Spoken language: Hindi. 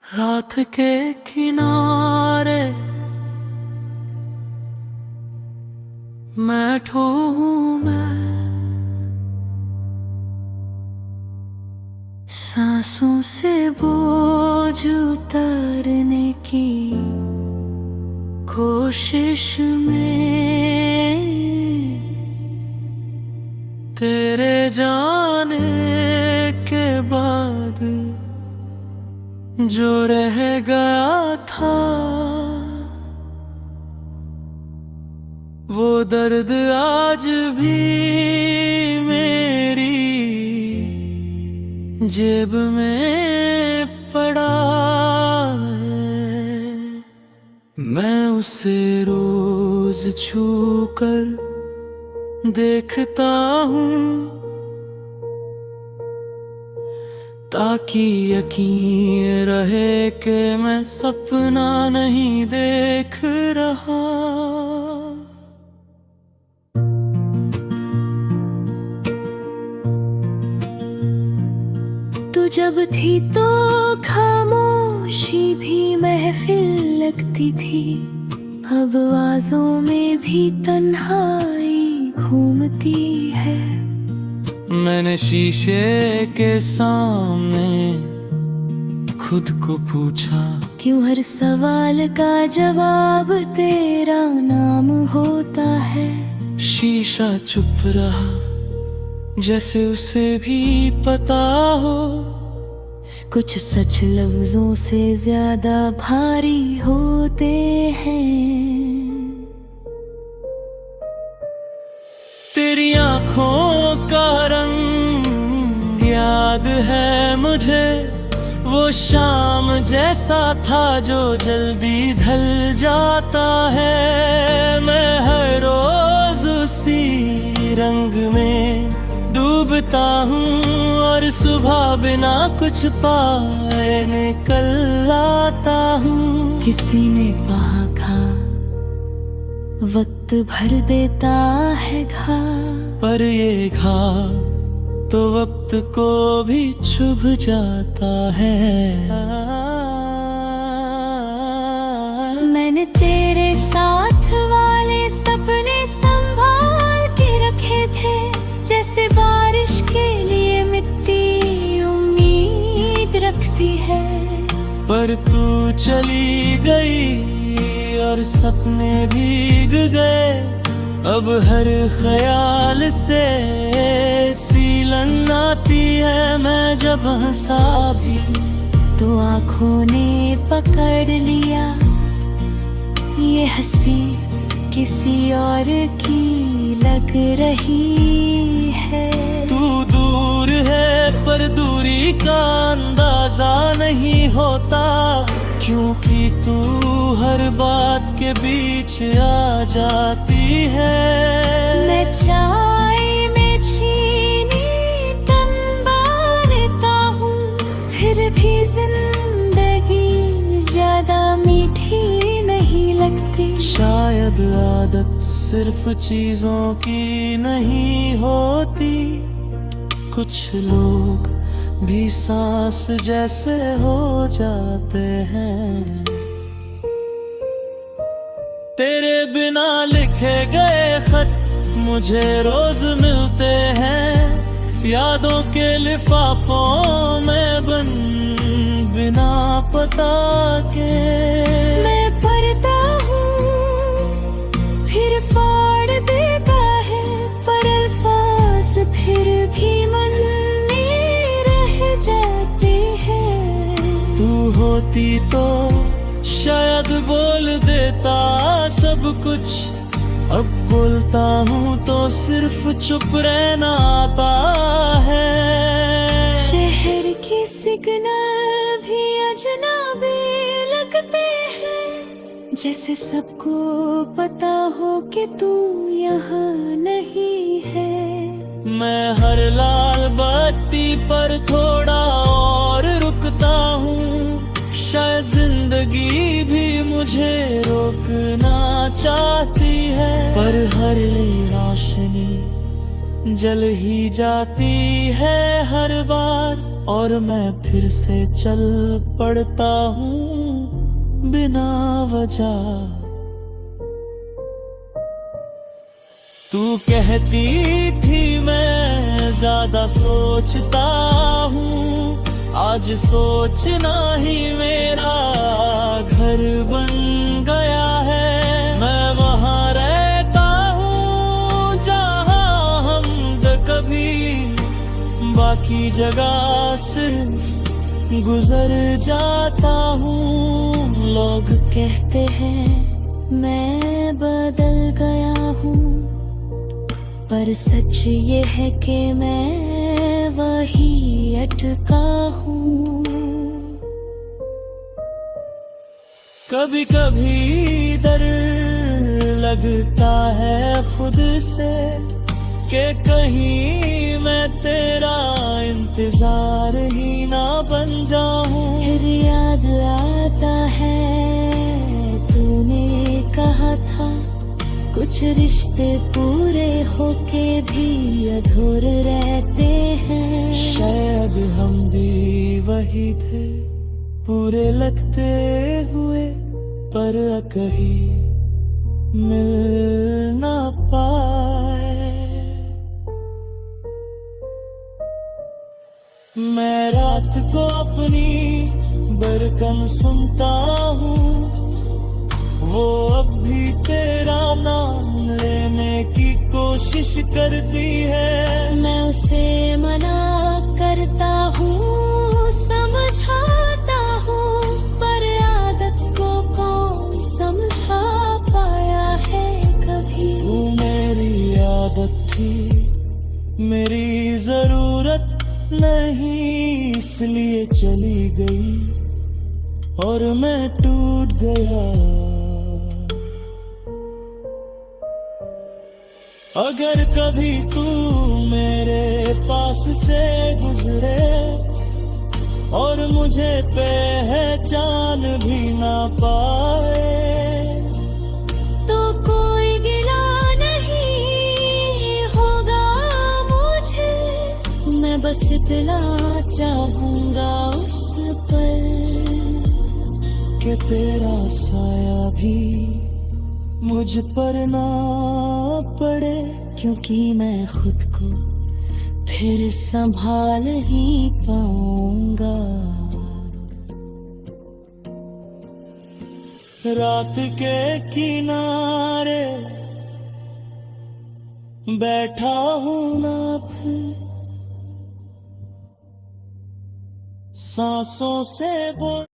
रात के किनारे बैठो हूँ मैं, सांसों से बोझ उतारने की कोशिश में। तेरे जाने के बाद जो रह गया था, वो दर्द आज भी मेरी जेब में पड़ा है। मैं उसे रोज छू कर देखता हूँ, ताकि यकीन रहे कि मैं सपना नहीं देख रहा। तू जब थी तो खामोशी भी महफिल लगती थी, अब आवाज़ों में भी तन्हाई घूमती है। मैंने शीशे के सामने खुद को पूछा, क्यों हर सवाल का जवाब तेरा नाम होता है। शीशा चुप रहा, जैसे उसे भी पता हो कुछ सच लफ्जों से ज्यादा भारी होते हैं। तेरी आँखों का रंग याद है मुझे, वो शाम जैसा था जो जल्दी ढल जाता है। मैं हर रोज उसी रंग में डूबता हूँ और सुबह बिना कुछ पाए निकल आता हूँ। किसी ने कहा वक्त भर देता है घा, पर ये घा तो वक्त को भी चुभ जाता है। मैंने तेरे साथ वाले सपने संभाल के रखे थे, जैसे बारिश के लिए मिट्टी उम्मीद रखती है। पर तू चली गई और सपने भीग गए, अब हर ख्याल से सीलन आती है। मैं जब हंसा भी तो आँखों ने पकड़ लिया, ये हंसी किसी और की लग रही है। तू दूर है पर दूरी का अंदाजा नहीं होता, क्योंकि तू हर बात के बीच आ जाती है। मैं चाय में चीनी कम डालता हूँ, फिर भी जिंदगी ज्यादा मीठी नहीं लगती। शायद आदत सिर्फ चीजों की नहीं होती, कुछ लोग भी सांस जैसे हो जाते हैं। तेरे बिना लिखे गए खत मुझे रोज मिलते हैं, यादों के लिफाफों में बन बिना पता के। मैं पढ़ता हूँ फिर फाड़ देता है, पर अल्फाज फिर भी मन जाते हैं। तू होती तो शायद बोल देता सब कुछ, अब बोलता हूँ तो सिर्फ चुप रहना आता है। शहर की सिग्नल भी अजनबी लगते हैं, जैसे सबको पता हो कि तू यहाँ नहीं है। मैं हर लाल बत्ती पर थोड़ा और रुकता हूँ, शायद जिंदगी भी मुझे रोकना चाहती है। पर हर रोशनी जल ही जाती है हर बार, और मैं फिर से चल पड़ता हूँ बिना वजह। तू कहती थी मैं ज्यादा सोचता हूँ, आज सोचना ही मेरा घर बन गया है। मैं वहाँ रहता हूँ जहाँ हम कभी, बाकी जगह सिर्फ गुजर जाता हूँ। लोग कहते हैं मैं बदल गया हूँ, पर सच ये है कि मैं वही अटका हूँ। कभी कभी डर लगता है खुद से कि कहीं मैं तेरा इंतजार ही ना बन जाऊं। फिर याद आता है तूने कहा था कुछ रिश्ते पूरे होके भी अधूरे रहते हैं। शायद हम भी वही थे, पूरे लगते हुए पर कहीं मिल ना पाए। मैं रात को अपनी बरकन सुनता हूँ, वो अब भी तेरा नाम लेने की कोशिश करती है। मैं उसे मना करता हूँ, समझाता हूँ, पर आदत को कौन समझा पाया है कभी। तू मेरी आदत थी, मेरी जरूरत नहीं, इसलिए चली गई और मैं टूट गया। अगर कभी तू मेरे पास से गुजरे और मुझे पहचान भी ना पाए, तो कोई गिला नहीं होगा मुझे। मैं बस इतना चाहूंगा उस पर कि तेरा साया भी मुझ पर ना पड़े। क्योंकि मैं खुद को फिर संभाल ही पाऊंगा। रात के किनारे बैठा हूँ ना, फिर सांसों से बोल